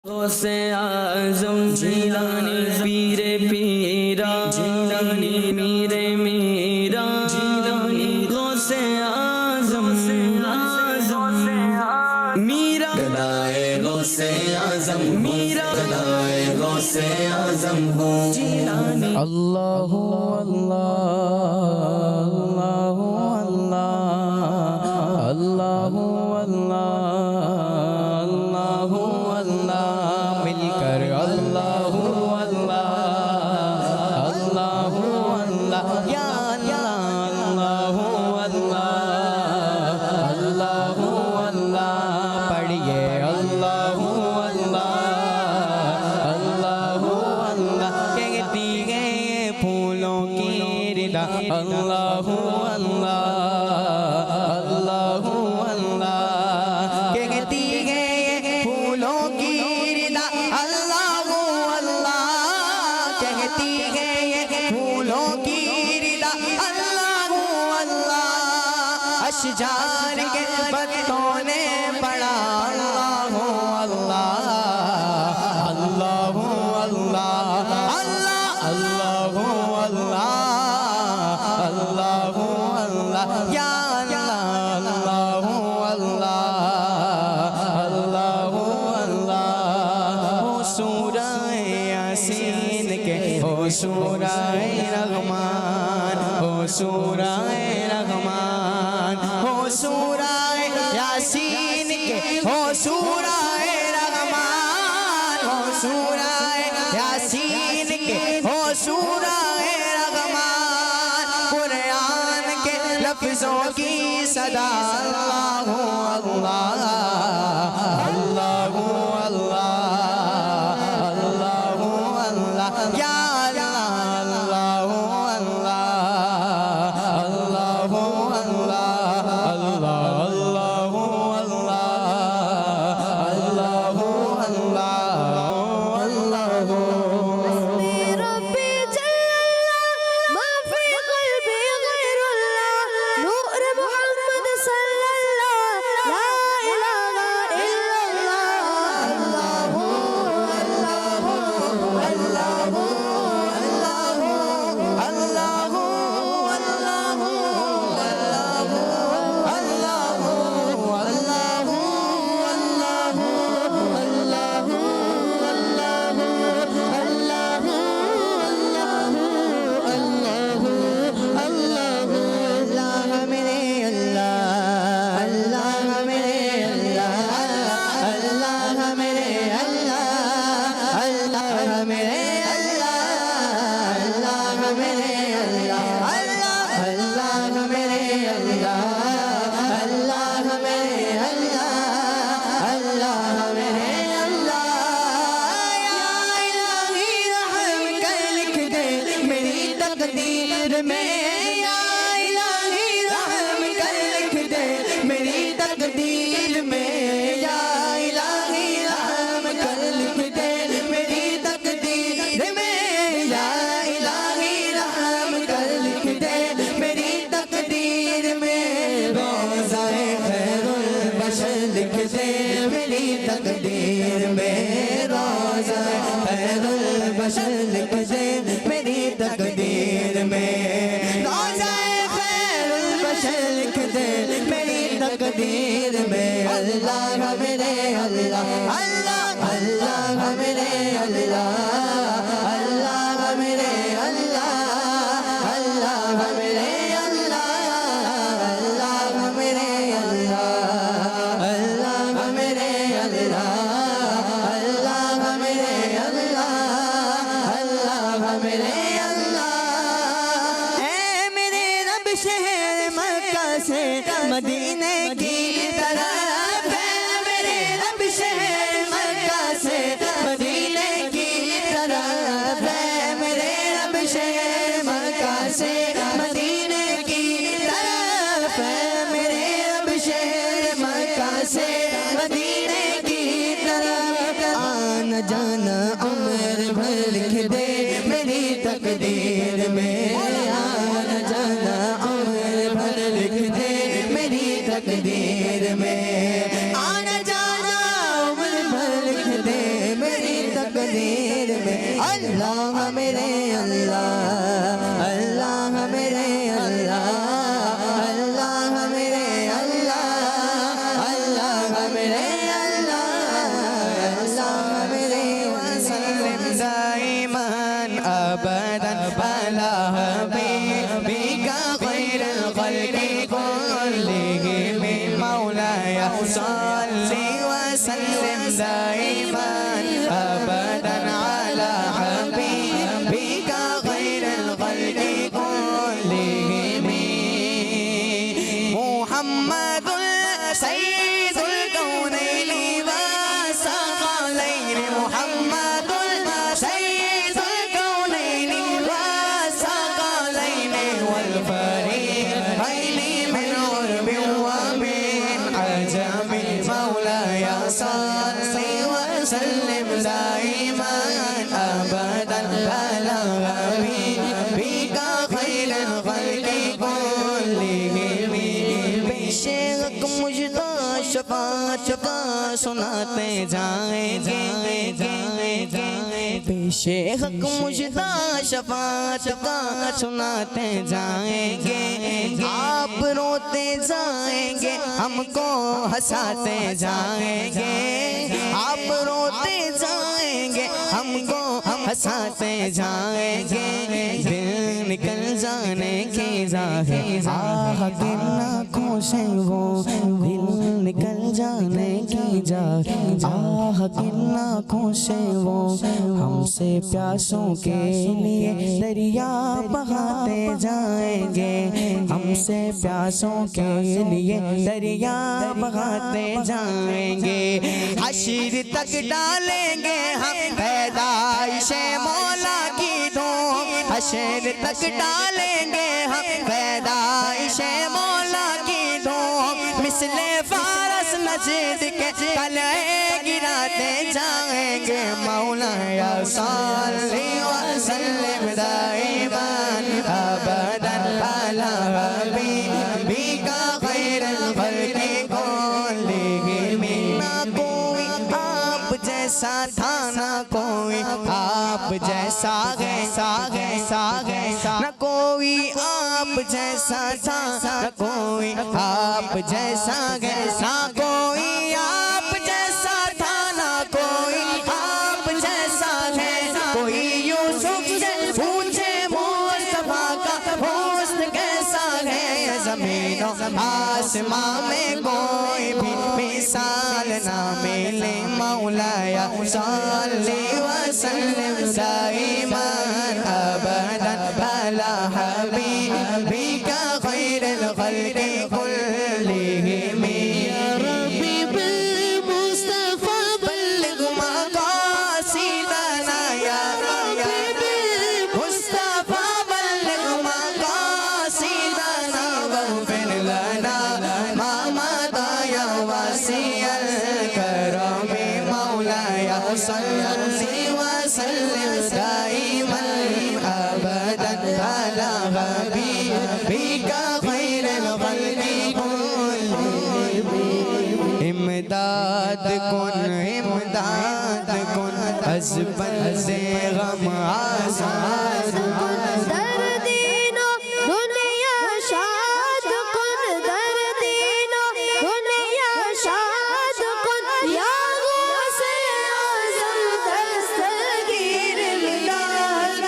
غوث اعظم جیلانی پیر پیرا جیلانی میر میرا جیلانی غوث اعظم میرا گدائے غوث اعظم میرا گدائے غوث اعظم ہوں جیلانی اللہ اللہ اللہ اللہ اللہ اللہ مل کر اللہ اللہ اللہ اللہ یا اللہ اللہ اللہ اللہ پڑھیے اللہ اللہ اللہ اللہ کہتی ہے پھولوں کی ردا اللہ اللہ اللہ اللہ کہتی ہے پھولوں کی ردا اللہ اللہ کہتی ہے پھولوں کی ردا اللہ اللہ اشجار کے پتوں نے پڑھا اللہ اللہ اللہ اللہ اللہ اللہ اللہ اللہ یا اللہ اللہ اللہ اللہ ہو سورہ یاسین کے ہو سورہ رحمان ہو سورہ رحمان ہو سورہ یاسین کے ہو سورہ رحمان ہو سورہ یاسین کے ہو سورہ رحمان قرآن کے لفظوں کی صدا اللہ اللہ اللہ اللہ اللہ یا اللہ اللہ اللہ اللہ تقدیر میں یا الہی رحم کر لکھ دے میری تقدیر میں یا الہی رحم کر لکھ دے میری تقدیر میں یا الہی رحم کر لکھ دے میری تقدیر میں روضہ خیر البشر لکھ دے میری تقدیر میں روضہ خیر البشر لکھ دے میری تقدیر میں روضہ خیر البشر لکھ دے میری تقدیر میں اللہ میرے اللہ اللہ اللہ میرے اللہ اللہ میرے اللہ اللہ میرے اللہ اللہ میرے اللہ اللہ میرے اللہ اللہ میرے اللہ اللہ میرے سے مدینے کی طرف ہے میرے رب شہر مکہ سے مدینے کی طرف ہے میرے رب شہر مکہ سے مدینے کی طرف ہے میرے رب شہر مکہ سے مدینے کی طرف آنا جانا عمر بھر لکھ دے میری تقدیر میں آنا جانا عمر بھر لکھ دے میری تقدیر میں آنا جانا عمر بھر لکھ دے تقدیر میں اللہ میرے اللہ اللہ میرے اللہ اللہ میرے اللہ اللہ میرے وسلم دائما ابدا على حبيبك خير الخلق كلهم مولاي صل وسلم دائما ابدا على حبيبك خير الخلق كلهم محمد سيد الكونين والثقلين محمد سيد الكونين والثقلين والفريقين من غرب ومن عجم مولاي صل وسلم دائما ابدا على حبيبك خير الخلق كلهم شیخ مجدہ شفاعت کا سناتے جائیں گے شیخ مجدہ شفاعت کا سناتے جائیں گے آپ روتے جائیں گے ہم کو ہنساتے جائیں گے آپ روتے جائیں گے ہم کو ہنساتے جائیں گے دل نکل جانے کی ظاہر آہ دل آنکھوں سے وہ دل نکل جانے کی ظاہر آہ دل آنکھوں سے وہ ہم سے پیاسوں کے لیے دریا بہاتے جائیں گے ہم سے پیاسوں کے لیے دریا بہاتے جائیں گے حشر تک ڈالیں گے ہم پیدائش مولا کی دھوم حشر تک ڈالیں گے ہم پیدائش مولا کی دھوم مثل فارس نجد کے قلعے گراتے جائیں گے مولایا صل وسلم دائما ابدا على حبيبك خير الخلق كلهم نہ کوئی آپ جیسا تھا نہ کوئی آپ جیسا ہے نہ کوئی آپ جیسا تھا نہ کوئی آپ جیسا ہے نہ کوئی آپ جیسا تھا نہ کوئی آپ جیسا ہے کوئی یوسف سے پوچھے مصطفیٰ کا حسن کیسا ہے زمین و آسمان میں کوئی بھی مثال نہ ملے مولایا صل وسلم دائما ابدا على حبيبك خير الخلق كلهم يا ربي بالمصطفى بلغ مقاصدنا يا ربي بالمصطفى بلغ مقاصدنا واغفر لنا ما مضى يا واسع الكرم مولاي صل وسلم دائما ابدا على حبيبك خير الخلق كلهم امداد کن از بند غم آزاد کن در دین و دنیا شاد کن در دین و دنیا شاد کن یا غوث اعظم دستگیر امداد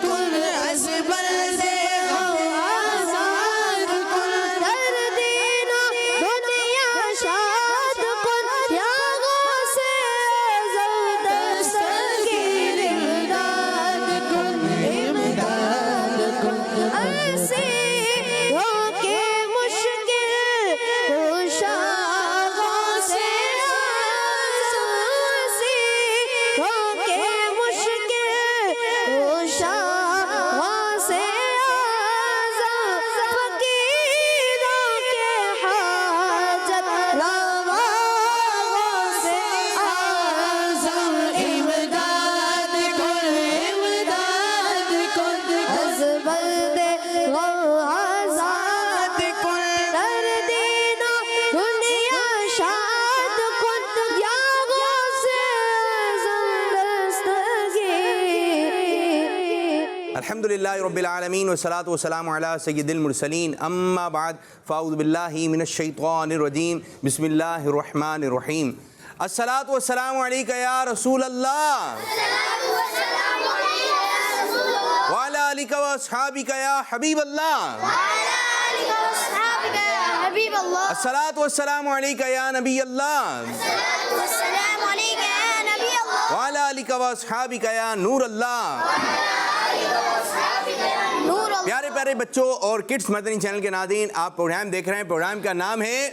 کن از بند غم آزاد کن در دین و دنیا شاد کن یا غوث اعظم دستگیر امداد الحمدللہ رب العالمین والصلاة والسلام علی سید المرسلین اما بعد فاعوذ باللہ من الشیطان الرجیم بسم اللہ الرحمن الرحیم الصلاة والسلام علیکہ یا رسول اللہ وعلی آلکہ واصحابکہ یا حبیب اللہ الصلاة والسلام علیکہ یا نبی اللہ وعلی آلکہ واصحابکہ یا نور اللہ۔ پیارے پیارے بچوں اور کڈس مدنی چینل کے ناظرین، آپ پروگرام دیکھ رہے ہیں، پروگرام کا نام ہے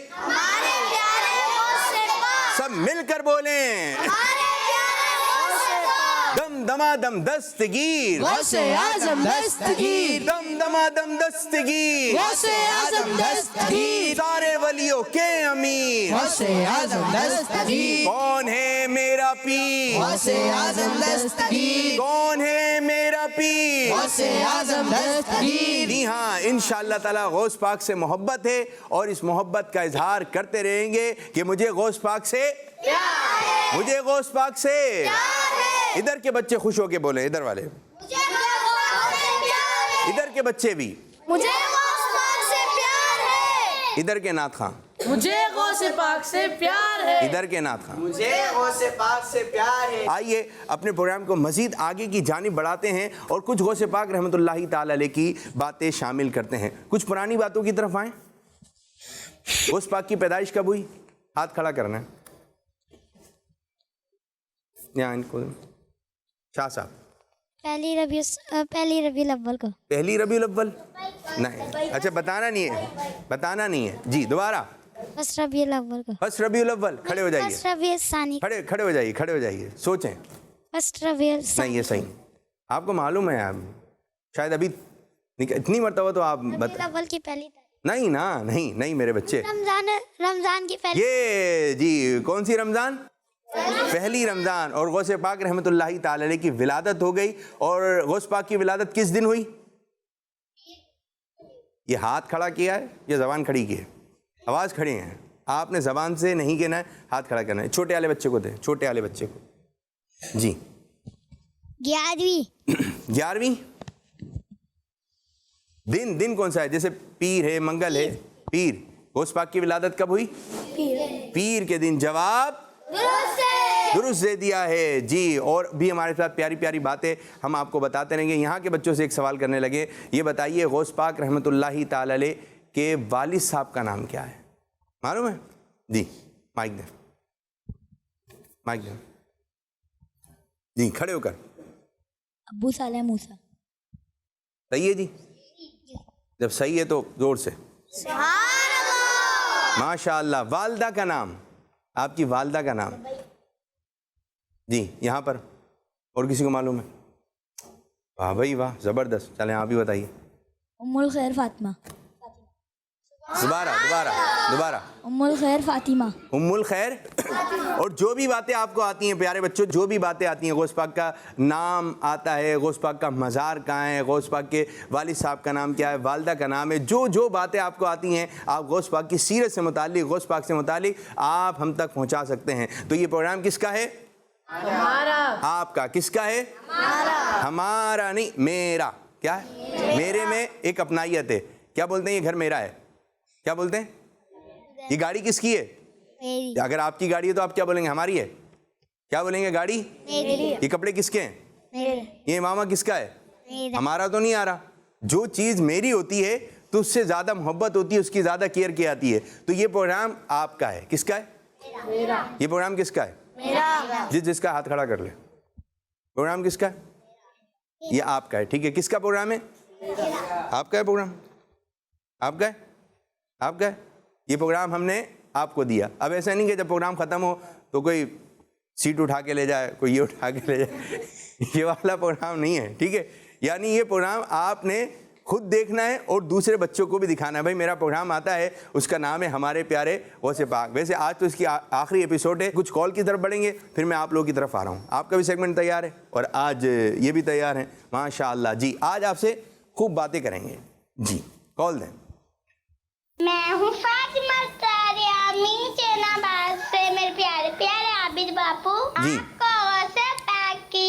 سب مل کر بولیں، دم دما دم دستگیر، غوث اعظم دستگیر، دم دما دم دستگیر، غوث اعظم دستگیر، سارے ولیوں کے امیر، غوث اعظم دستگیر، کون ہے میرا پیر، غوث اعظم دستگیر، کون ہے میرا پیر۔ غوث اعظم دستگیر۔ جی ہاں، انشاءاللہ تعالی غوث پاک سے محبت ہے اور اس محبت کا اظہار کرتے رہیں گے کہ مجھے غوث پاک سے پیار ہے، مجھے غوث پاک سے پیار ہے۔ ادھر کے بچے خوش ہو کے بولیں، ادھر والے، ادھر کے بچے بھی، مجھے غوث پاک سے پیار ہے، ادھر کے نعت خواں، مجھے غوث پاک سے پیار ہے، ادھر کے نعت خواں۔ مجھے غوث پاک سے پیار ہے۔ آئیے اپنے پروگرام کو مزید آگے کی جانب بڑھاتے ہیں اور کچھ غوث پاک رحمۃ اللہ تعالی علیہ کی باتیں شامل کرتے ہیں۔ کچھ پرانی باتوں کی طرف آئیں۔ غوث پاک کی پیدائش کب ہوئی؟ ہاتھ کھڑا کرنا ہے، یہاں ان کو شاہ صاحب۔ پہلی ربیع الاول کو، پہلی ربیع الاول نہیں، اچھا بتانا نہیں ہے، بتانا نہیں ہے جی، دوبارہ۔ فرسٹ ربیع الاول کو، فرسٹ ربیع الاول، کھڑے ہو جائیے، فرسٹ ربیع ثانی، کھڑے ہو جائیے، کھڑے ہو جائیے، سوچیں۔ فرسٹ ربیع نہیں یہ صحیح، آپ کو معلوم ہے، آپ شاید ابھی اتنی مرتبہ تو آپ الاول کی پہلی تاریخ، نہیں نا، نہیں میرے بچے، رمضان کی پہلی، یہ جی کون سی رمضان؟ پہلی رمضان۔ اور غوث پاک رحمۃ اللہ تعالی علیہ کی ولادت ہو گئی۔ اور غوث پاک کی ولادت کس دن ہوئی؟ یہ ہاتھ کھڑا کیا ہے یا زبان کھڑی کی ہے؟ آواز کھڑی ہے، آپ نے زبان سے نہیں کہنا ہے، ہاتھ کھڑا کرنا ہے۔ چھوٹے والے بچے کو دیں، چھوٹے والے بچے کو جی۔ 11ویں دن کون سا ہے؟ جیسے پیر ہے، منگل ہے، پیر۔ غوث پاک کی ولادت کب ہوئی؟ پیر کے دن۔ جواب درست دے دیا ہے جی۔ اور بھی ہمارے ساتھ پیاری پیاری باتیں ہم آپ کو بتاتے رہیں گے۔ یہاں کے بچوں سے ایک سوال کرنے لگے، یہ بتائیے غوث پاک رحمۃ اللہ تعالی علیہ کے والد صاحب کا نام کیا ہے؟ معلوم ہے؟ جی مائک دیں جی، کھڑے ہو کر۔ ابو صالح موسیٰ۔ صحیح ہے جی؟ جب صحیح ہے تو زور سے ماشاء اللہ۔ والدہ کا نام، آپ کی والدہ کا نام جی، یہاں پر اور کسی کو معلوم ہے؟ واہ بھائی واہ، زبردست۔ چلیں آپ بھی بتائیے۔ ام الخیر فاطمہ۔ دوبارہ۔ ام الخیر فاطمہ۔ ام الخیر۔ اور جو بھی باتیں آپ کو آتی ہیں پیارے بچوں، جو بھی باتیں آتی ہیں، غوث پاک کا نام آتا ہے، غوث پاک کا مزار کہاں ہے، غوث پاک کے والد صاحب کا نام کیا ہے، والدہ کا نام ہے، جو باتیں آپ کو آتی ہیں، آپ غوث پاک کی سیرت سے متعلق، غوث پاک سے متعلق آپ ہم تک پہنچا سکتے ہیں۔ تو یہ پروگرام کس کا ہے؟ ہمارا۔ آپ کا۔ کس کا ہے؟ ہمارا نہیں، میرا۔ کیا ہے؟ میرے میں ایک اپنائیت ہے۔ کیا بولتے ہیں؟ یہ گھر میرا ہے۔ کیا بولتے ہیں؟ یہ گاڑی کس کی ہے؟ اگر آپ کی گاڑی ہے تو آپ کیا بولیں گے؟ ہماری ہے۔ کیا بولیں گے؟ گاڑی۔ یہ کپڑے کس کے ہیں؟ یہ امامہ کس کا ہے؟ ہمارا تو نہیں آ رہا۔ جو چیز میری ہوتی ہے تو اس سے زیادہ محبت ہوتی ہے، اس کی زیادہ کیئر کی آتی ہے۔ تو یہ پروگرام آپ کا ہے۔ کس کا ہے؟ یہ پروگرام کس کا ہے؟ جس کا ہاتھ کھڑا کر لے۔ پروگرام کس کا ہے؟ یہ آپ کا ہے۔ ٹھیک ہے، کس کا پروگرام ہے؟ آپ کا ہے پروگرام، آپ کا ہے، آپ کا ہے۔ یہ پروگرام ہم نے آپ کو دیا۔ اب ایسا نہیں کہ جب پروگرام ختم ہو تو کوئی سیٹ اٹھا کے لے جائے، کوئی یہ اٹھا کے لے جائے، یہ والا پروگرام نہیں ہے۔ ٹھیک ہے، یعنی یہ پروگرام آپ نے خود دیکھنا ہے اور دوسرے بچوں کو بھی دکھانا ہے۔ بھائی میرا پروگرام آتا ہے، اس کا نام ہے ہمارے پیارے غوث پاک۔ ویسے آج تو اس کی آخری ایپیسوڈ ہے، کچھ کال کی طرف بڑھیں گے، پھر میں آپ لوگوں کی طرف آ رہا ہوں۔ آپ کا بھی سیگمنٹ تیار ہے اور آج یہ بھی تیار ہے ماشاءاللہ جی۔ آج آپ سے خوب باتیں کریں گے جی، کال دیں۔ میں ہوں فاطمہ تاریامین چینا باز سے، میرے پیارے عابد باپو، جی۔ آپ کو غوث پاک کی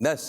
10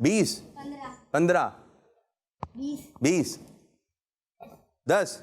20, 15, 20, 10।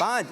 5।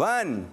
1,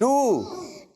2,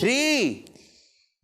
3,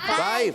5,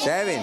7,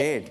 8।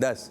10।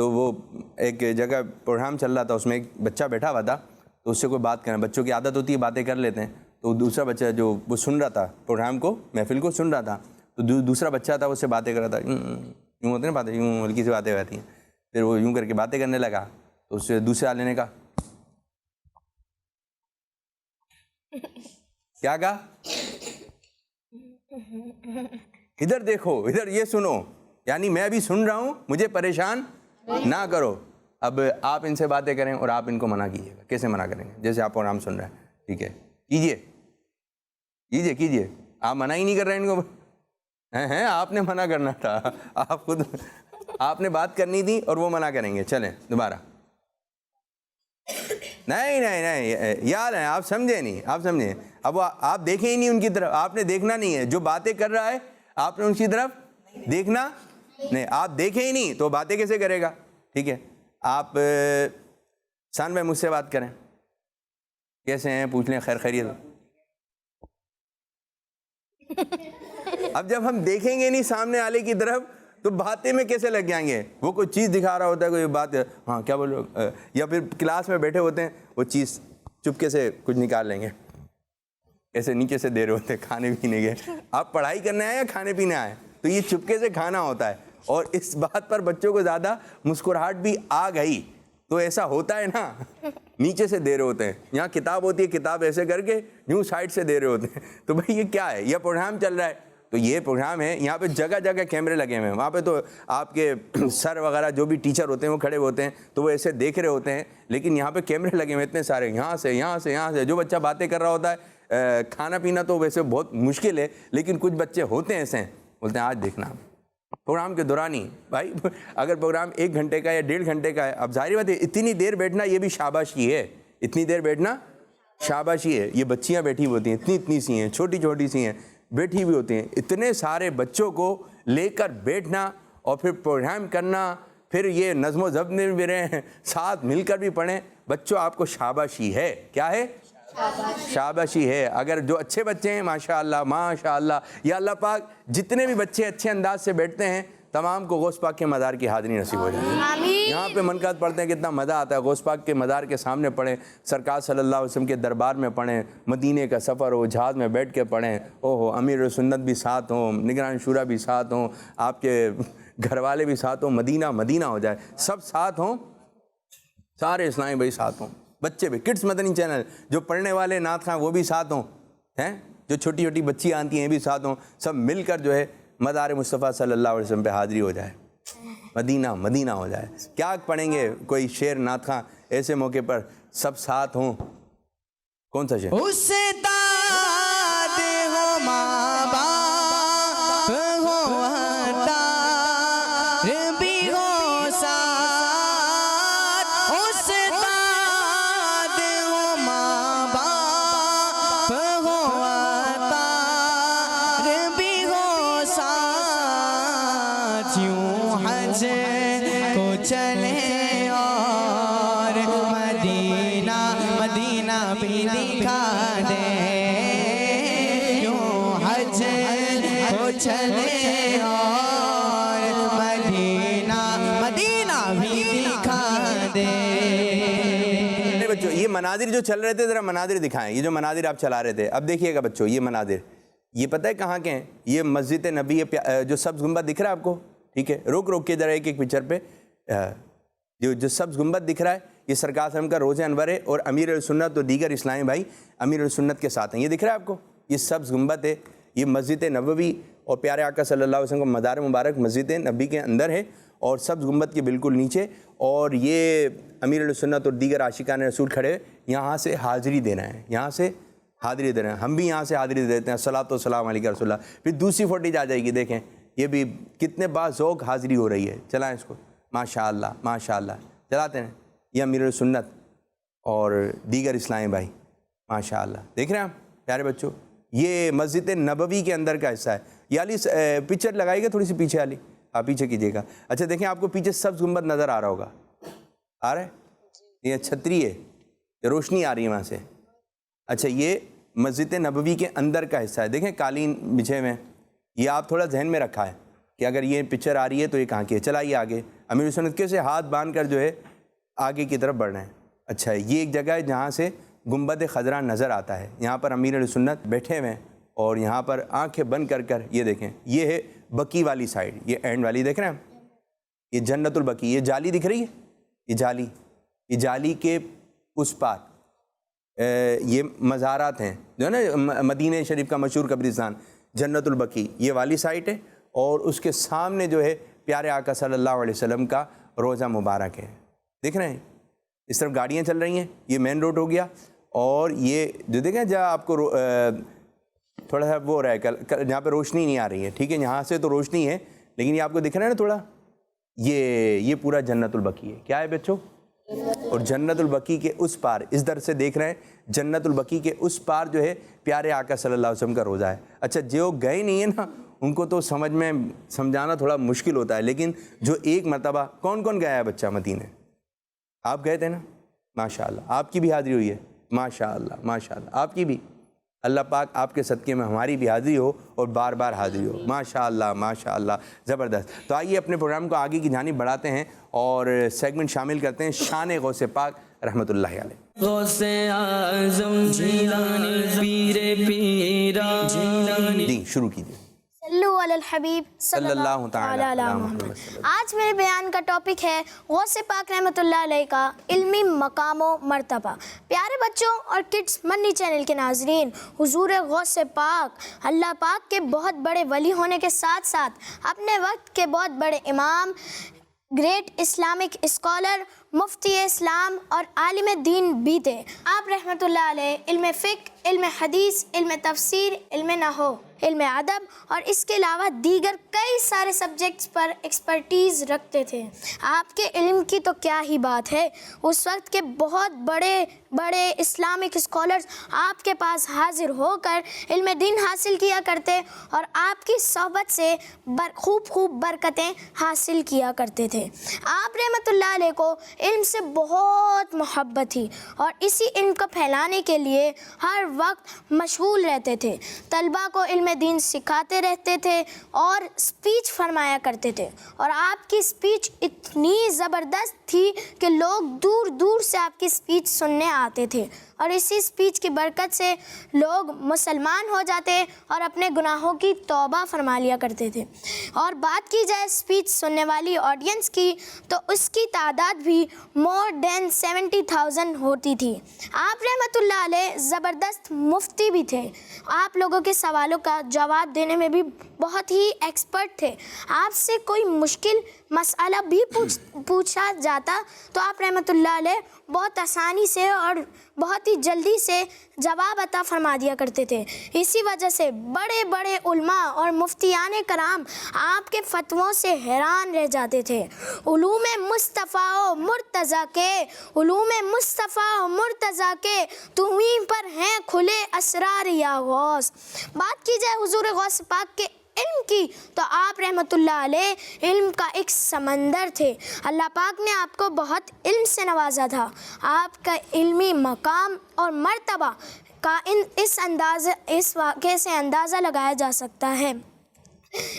تو وہ ایک جگہ پروگرام چل رہا تھا, اس میں ایک بچہ بیٹھا ہوا تھا, تو اس سے کوئی بات کرنا, بچوں کی عادت ہوتی ہے باتیں کر لیتے ہیں, تو دوسرا بچہ جو وہ سن رہا تھا پروگرام کو, محفل کو سن رہا تھا, تو دوسرا بچہ تھا اس سے باتیں کر رہا تھا, یوں ہوتے ہیں باتیں, یوں ہلکی سی باتیں ہوتی ہیں, پھر وہ یوں کر کے باتیں کرنے لگا, تو اس سے دوسرے والے نے کہا, کیا کہا, ادھر دیکھو, ادھر یہ سنو, یعنی میں بھی سن رہا ہوں, مجھے پریشان نہ کرو. اب آپ ان سے باتیں کریں اور آپ ان کو منع کیجیے گا. کیسے منع کریں گے؟ جیسے آپ پروگرام سن رہے ہیں, ٹھیک ہے, کیجیے, آپ منع ہی نہیں کر رہے ہیں ان کو, ہیں آپ نے منع کرنا تھا, آپ خود آپ نے بات کرنی تھی اور وہ منع کریں گے. چلیں دوبارہ, نہیں یار ہے, آپ سمجھے نہیں, آپ سمجھیں, اب آپ دیکھیں ہی نہیں ان کی طرف, آپ نے دیکھنا نہیں ہے, جو باتیں کر رہا ہے آپ نے ان کی طرف دیکھنا نہیں, آپ دیکھیں ہی نہیں تو باتیں کیسے کرے گا. ٹھیک ہے, آپ سان بھائی مجھ سے بات کریں, کیسے ہیں پوچھ لیں, خیر خیریت. اب جب ہم دیکھیں گے نہیں سامنے والے کی طرف تو باتیں میں کیسے لگ جائیں گے. وہ کوئی چیز دکھا رہا ہوتا ہے, کوئی بات, ہاں کیا بولو, یا پھر کلاس میں بیٹھے ہوتے ہیں, وہ چیز چپکے سے کچھ نکال لیں گے, ایسے نیچے سے دے رہے ہوتے ہیں کھانے پینے کے. آپ پڑھائی کرنے آئے یا کھانے پینے آئے, تو یہ چپکے سے کھانا ہوتا ہے. اور اس بات پر بچوں کو زیادہ مسکراہٹ بھی آ گئی, تو ایسا ہوتا ہے نا, نیچے سے دے رہے ہوتے ہیں. یہاں کتاب ہوتی ہے, کتاب ایسے کر کے یوں سائڈ سے دے رہے ہوتے ہیں. تو بھائی یہ کیا ہے, یہ پروگرام چل رہا ہے, تو یہ پروگرام ہے, یہاں پہ جگہ جگہ کیمرے لگے ہوئے ہیں. وہاں پہ تو آپ کے سر وغیرہ جو بھی ٹیچر ہوتے ہیں وہ کھڑے ہوتے ہیں, تو وہ ایسے دیکھ رہے ہوتے ہیں, لیکن یہاں پہ کیمرے لگے ہوئے اتنے سارے, یہاں سے. جو بچہ باتیں کر رہا ہوتا ہے, کھانا پینا تو ویسے بہت مشکل ہے, لیکن کچھ بچے ہوتے ہیں ایسے, بولتے ہیں آج دیکھنا پروگرام کے دوران ہی. بھائی اگر پروگرام 1 گھنٹے کا یا 1.5 گھنٹے کا ہے, اب ظاہر بات ہے اتنی دیر بیٹھنا یہ بھی شاباشی ہے, اتنی دیر بیٹھنا شاباشی ہے. یہ بچیاں بیٹھی ہوتی ہیں, اتنی سی ہیں, چھوٹی سی ہیں, بیٹھی ہوئی ہوتی ہیں. اتنے سارے بچوں کو لے کر بیٹھنا اور پھر پروگرام کرنا, پھر یہ نظم و ضبط میں بھی رہیں, ساتھ مل کر بھی پڑھیں. بچوں آپ کو شاباشی ہے. کیا ہے؟ شاباشی ہے. اگر جو اچھے بچے ہیں ماشاء اللہ, یا اللہ پاک جتنے بھی بچے اچھے انداز سے بیٹھتے ہیں تمام کو غوث پاک کے مزار کی حاضری نصیب ہو جائے. یہاں پہ منقرات پڑھتے ہیں, کتنا مزہ آتا ہے. غوث پاک کے مزار کے سامنے پڑھیں, سرکار صلی اللہ علیہ وسلم کے دربار میں پڑھیں, مدینے کا سفر ہو, جہاز میں بیٹھ کے پڑھیں, امیر سنت بھی ساتھ ہوں, نگران شورا بھی ساتھ ہوں, آپ کے گھر والے بھی ساتھ ہوں, مدینہ ہو جائے, سب ساتھ ہوں, سارے اسلامی بھائی ساتھ ہوں, بچے بھی. کڈس مدنی چینل جو پڑھنے والے نعت خواں وہ بھی ساتھ ہوں, ہیں جو چھوٹی بچی آتی ہیں بھی ساتھ ہوں, سب مل کر جو ہے مزار مصطفیٰ صلی اللہ علیہ وسلم پہ حاضری ہو جائے, مدینہ ہو جائے. کیا پڑھیں گے, کوئی شعر نعت خواں ایسے موقع پر سب ساتھ ہوں. کون سا شعر؟ استاد ہو ماں باپ ہو ادار بھی ہو ساتھ, استاد ہو ماں باپ ہو ادار بھی ہو ساتھ, یوں حج کو چلے اور مدینہ بھی دکھا دے, یوں حج کو چلے اور مدینہ بھی دکھا دے. بچوں یہ مناظر جو چل رہے تھے, ذرا مناظر دکھائیں. یہ جو مناظر آپ چلا رہے تھے, اب دیکھیے گا بچوں, یہ مناظر یہ پتہ ہے کہاں کے ہیں؟ یہ مسجد نبی, جو سبز گنبد دکھ رہا ہے آپ کو, ٹھیک ہے, روک کے ذرا ایک پکچر پہ, جو سبز گنبد دکھ رہا ہے یہ سرکار صلی کا روزہ انور ہے, اور امیر السنت اور دیگر اسلامی بھائی امیر السنت کے ساتھ ہیں. یہ دکھ رہا ہے آپ کو, یہ سبز گنبد ہے, یہ مسجد نبوی اور پیارے آقا صلی اللہ علیہ وسلم کا مزار مبارک مسجد نبی کے اندر ہے, اور سبز گنبد کے بالکل نیچے, اور یہ امیر السنت اور دیگر عاشقان رسول کھڑے یہاں سے حاضری دینا ہے, یہاں سے حاضری دینا ہے. ہم بھی یہاں سے حاضری دیتے ہیں, الصلاۃ والسلام علیک رسول اللہ. پھر دوسری فوٹیج آ جائے گی, دیکھیں یہ بھی کتنے باذوق حاضری ہو رہی ہے. چلائیں اس کو, ماشاءاللہ چلاتے ہیں. یہ امیر السنت اور دیگر اسلامی بھائی ماشاءاللہ, دیکھ رہے ہیں آپ پیارے بچوں, یہ مسجد نبوی کے اندر کا حصہ ہے. یہ علی پکچر لگائیے گا تھوڑی سی پیچھے, علی آپ پیچھے کیجیے گا. اچھا دیکھیں آپ کو پیچھے سبز گنبد نظر آ رہا ہوگا, آ رہا ہے, یہ چھتری ہے, یہ روشنی آ رہی ہے وہاں سے. اچھا یہ مسجد نبوی کے اندر کا حصہ ہے, دیکھیں قالین بچھے ہوئے ہیں. یہ آپ تھوڑا ذہن میں رکھا ہے کہ اگر یہ پکچر آ رہی ہے تو یہ کہاں کی ہے. چلائیے آگے. امیر سنت کے سے ہاتھ باندھ کر جو ہے آگے کی طرف بڑھ رہے ہیں. اچھا یہ ایک جگہ ہے جہاں سے گنبد خضرا نظر آتا ہے. یہاں پر امیر سنت بیٹھے ہوئے ہیں اور یہاں پر آنکھیں بند کر کر یہ دیکھیں, یہ ہے بقی والی سائڈ, یہ اینڈ والی دیکھ رہے ہیں ہم, یہ جنت البقی. یہ جالی دکھ رہی ہے, یہ جالی کے اس پار یہ مزارات ہیں جو ہے نا مدینہ شریف کا مشہور قبرستان جنت البقی, یہ والی سائٹ ہے. اور اس کے سامنے جو ہے پیارے آقا صلی اللہ علیہ وسلم کا روضہ مبارک ہے. دیکھ رہے ہیں اس طرف گاڑیاں چل رہی ہیں, یہ مین روڈ ہو گیا. اور یہ جو دیکھیں جہاں آپ کو تھوڑا سا وہ رہا ہے جہاں پہ روشنی نہیں آ رہی ہے, ٹھیک ہے, یہاں سے تو روشنی ہے لیکن یہ آپ کو دکھ رہا ہے نا تھوڑا, یہ پورا جنت البقی ہے. کیا ہے بچوں؟ اور جنت البقی کے اس پار, اس در سے دیکھ رہے ہیں جنت البقی کے اس پار جو ہے پیارے آقا صلی اللہ علیہ وسلم کا روضہ ہے. اچھا جو گئے نہیں ہیں نا ان کو تو سمجھانا تھوڑا مشکل ہوتا ہے, لیکن جو ایک مرتبہ, کون گیا ہے بچہ مدینے؟ آپ گئے تھے نا, ماشاءاللہ آپ کی بھی حاضری ہوئی ہے, ماشاءاللہ آپ کی بھی. اللہ پاک آپ کے صدقے میں ہماری بھی حاضری ہو اور بار بار حاضری ہو. ماشاءاللہ زبردست. تو آئیے اپنے پروگرام کو آگے کی جانب بڑھاتے ہیں اور سیگمنٹ شامل کرتے ہیں شان غوث پاک رحمۃ اللہ علیہ. غوث اعظم جیلانی پیر پیرا جیلانی. جی شروع کیجیے. صلو علی الحبیب صلی اللہ تعالی علی محمد. آج میرے بیان کا ٹاپک ہے غوث پاک رحمۃ اللہ علیہ کا علمی مقام و مرتبہ. پیارے بچوں اور کڈس منی چینل کے ناظرین, حضور غوث پاک اللہ پاک کے بہت بڑے ولی ہونے کے ساتھ ساتھ اپنے وقت کے بہت بڑے امام, گریٹ اسلامک اسکالر, مفتی اسلام اور عالم دین بھی تھے. آپ رحمۃ اللہ علیہ علم فقہ, علم حدیث, علم تفسیر, علم نحو, علم ادب اور اس کے علاوہ دیگر کئی سارے سبجیکٹس پر ایکسپرٹیز رکھتے تھے. آپ کے علم کی تو کیا ہی بات ہے, اس وقت کے بہت بڑے اسلامک اسکالرز آپ کے پاس حاضر ہو کر علم دین حاصل کیا کرتے اور آپ کی صحبت سے خوب برکتیں حاصل کیا کرتے تھے. آپ رحمۃ اللہ علیہ کو علم سے بہت محبت تھی اور اسی علم کو پھیلانے کے لیے ہر وقت مشغول رہتے تھے. طلباء کو علم دین سکھاتے رہتے تھے اور اسپیچ فرمایا کرتے تھے, اور آپ کی اسپیچ اتنی زبردست تھی کہ لوگ دور دور سے آپ کی اسپیچ سننے آتے تھے, اور اسی اسپیچ کی برکت سے لوگ مسلمان ہو جاتے اور اپنے گناہوں کی توبہ فرما لیا کرتے تھے. اور بات کی جائے اسپیچ سننے والی آڈینس کی تو اس کی تعداد بھی مور دین 70,000 ہوتی تھی. آپ رحمۃ اللہ علیہ زبردست مفتی بھی تھے. آپ لوگوں کے سوالوں کا جواب دینے میں بھی بہت ہی ایکسپرٹ تھے. آپ سے کوئی مشکل مسئلہ بھی پوچھا جاتا تو آپ رحمۃ اللہ علیہ بہت آسانی سے اور بہت ہی جلدی سے جواب عطا فرما دیا کرتے تھے. اسی وجہ سے بڑے علماء اور مفتیان کرام آپ کے فتووں سے حیران رہ جاتے تھے. علوم مصطفیٰ و مرتضیٰ کے توہیں پر ہیں کھلے اسرار یا غوث. بات کی جائے حضور غوث پاک کے علم کی تو آپ رحمۃ اللہ علیہ علم کا ایک سمندر تھے. اللہ پاک نے آپ کو بہت علم سے نوازا تھا. آپ کا علمی مقام اور مرتبہ کا اس واقعے سے اندازہ لگایا جا سکتا ہے.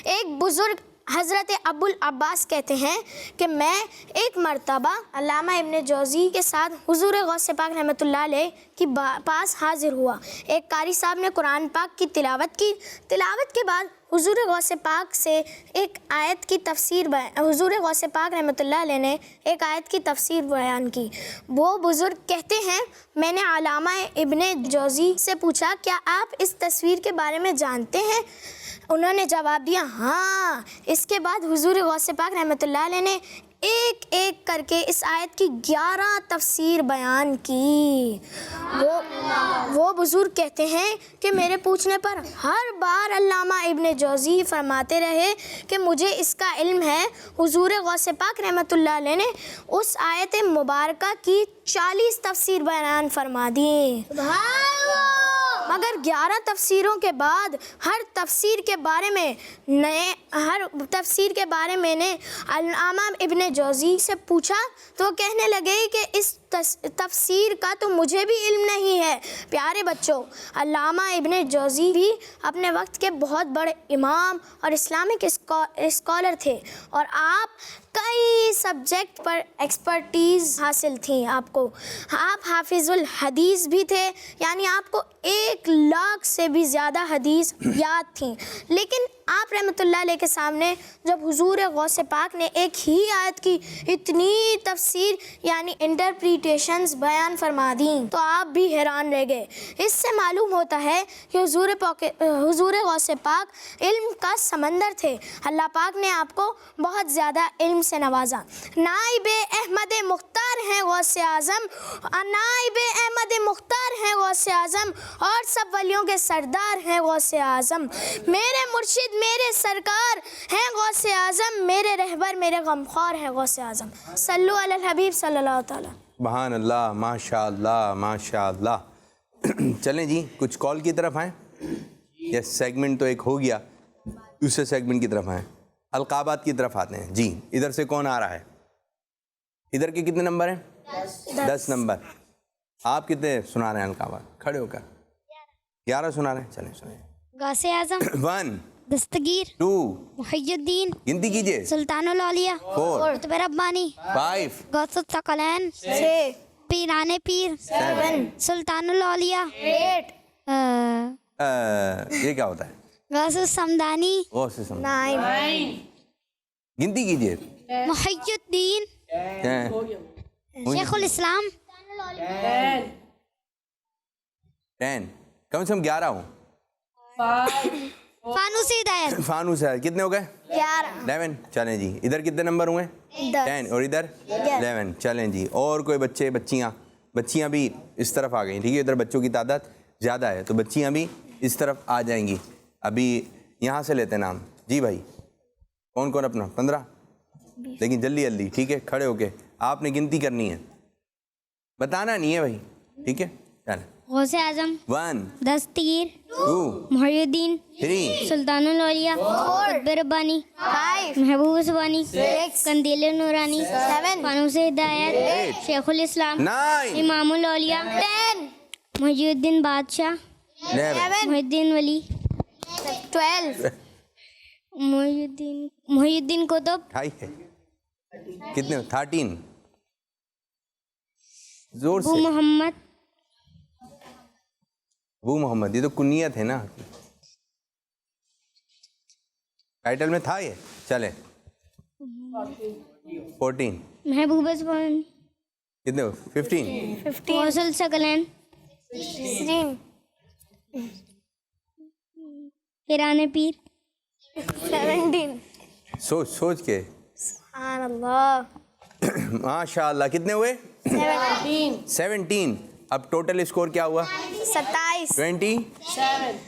ایک بزرگ حضرت ابو العباس کہتے ہیں کہ میں ایک مرتبہ علامہ ابن جوزی کے ساتھ حضور غوث پاک رحمۃ اللہ علیہ کے پاس حاضر ہوا. ایک قاری صاحب نے قرآن پاک کی تلاوت کے بعد حضور غوث پاک سے ایک آیت کی تفسیر حضور غوث پاک رحمۃ اللہ علیہ نے ایک آیت کی تفسیر بیان کی. وہ بزرگ کہتے ہیں میں نے علامہ ابن جوزی سے پوچھا کیا آپ اس تصویر کے بارے میں جانتے ہیں؟ انہوں نے جواب دیا ہاں. اس کے بعد حضور غوث پاک رحمۃ اللہ علیہ نے ایک ایک کر کے اس آیت کی 11 تفسیر بیان کی. وہ بزرگ کہتے ہیں کہ میرے پوچھنے پر ہر بار علامہ ابن جوزی فرماتے رہے کہ مجھے اس کا علم ہے. حضور غوث پاک رحمۃ اللہ علیہ نے اس آیت مبارکہ کی 40 تفسیر بیان فرما دی. مگر 11 تفسیروں کے بعد ہر تفسیر کے بارے میں نے علامہ ابن جوزی سے پوچھا تو وہ کہنے لگے کہ اس تفسیر کا تو مجھے بھی علم نہیں ہے۔ پیارے بچوں، علامہ ابن جوزی بھی اپنے وقت کے بہت بڑے امام اور اسلامک اسکالر تھے، اور آپ کئی سبجیکٹ پر ایکسپرٹیز حاصل تھیں آپ کو۔ آپ حافظ الحدیث بھی تھے، یعنی آپ کو 1 لاکھ سے بھی زیادہ حدیث یاد تھیں، لیکن آپ رحمۃ اللہ علیہ کے سامنے جب حضور غوث پاک نے ایک ہی آیت کی اتنی تفسیر یعنی انٹرپریٹیشنز بیان فرما دیں تو آپ بھی حیران رہ گئے۔ اس سے معلوم ہوتا ہے کہ حضور غوث پاک علم کا سمندر تھے۔ اللہ پاک نے آپ کو بہت زیادہ علم سے نوازا۔ نائب احمد مختار ہیں غوث اعظم، نائب احمد مختار ہیں غوث اعظم، اور سب ولیوں کے سردار ہیں غوث اعظم۔ میرے مرشد میرے سرکار ہیں غوث اعظم، میرے رہبر میرے غمخوار ہیں غوث اعظم۔ صلو علی الحبیب صلی اللہ تعالی۔ سبحان اللہ، ماشاء اللہ، ماشاء اللہ۔ چلیں جی کچھ کال کی طرف آئیں۔ یہ سیگمنٹ تو ایک ہو گیا، دوسرے سیگمنٹ کی طرف آئیں، القابات کی طرف آتے ہیں۔ جی ادھر سے کون آ رہا ہے؟ ادھر کے کتنے نمبر ہیں؟ 10 نمبر۔ آپ کتنے سنا رہے ہیں القابات؟ کھڑے ہو کر 11 سنا رہے ہیں، چلیں سنیں۔ غوث اعظم 1 دستگیر 2 محی الدین گنتی کیجئے، سلطان الاولیاء 4 قطب ربانی 5 غوث الثقلین 6 پیران پیر 7 سلطان الاولیاء 8 یہ کیا ہوتا ہے؟ غوث السمدانی غوث سے سمجھ 9 گنتی کیجئے۔ محی الدین شیخ الاسلام 10 کم سے کم 11 ہوں۔ فانوس ہدایت فانوس ہے، کتنے ہو گئے؟ 11 11۔ چلیں جی ادھر کتنے نمبر ہوئے؟ 10 اور ادھر 11۔ چلیں جی اور کوئی بچے بچیاں بھی اس طرف آ گئیں، ٹھیک ہے؟ ادھر بچوں کی تعداد زیادہ ہے تو بچیاں بھی اس طرف آ جائیں گی۔ ابھی یہاں سے لیتے نام۔ جی بھائی کون اپنا 15، لیکن جلدی ٹھیک ہے؟ کھڑے ہو کے آپ نے گنتی کرنی ہے، بتانا نہیں ہے بھائی، ٹھیک ہے؟ چلیں۔ غوث اعظم 1 دستگیر 2 محی الدین 3 سلطان الاولیاء قطب ربانی 5 محبوب سبانی 6 قندیل نورانی 7 فانوس ہدایت شیخ الاسلام 9 امام الاولیاء 10 محی الدین بادشاہ 11 محی الدین ولی 12 محی الدین قطب ہے کتنے؟ 13 زور ابو سے۔ محمد ابو محمد، یہ تو کنیت ہے نا، ٹائٹل میں تھا یہ۔ چلے 14 محبوب سبانی کتنے ہو؟ 15 غوث الثقلین 16 پیران پیر 17 سوچ کے سبحان اللہ ماشاء اللہ۔ کتنے ہوئے؟ 17۔ اب ٹوٹل اسکور کیا ہوا؟ 27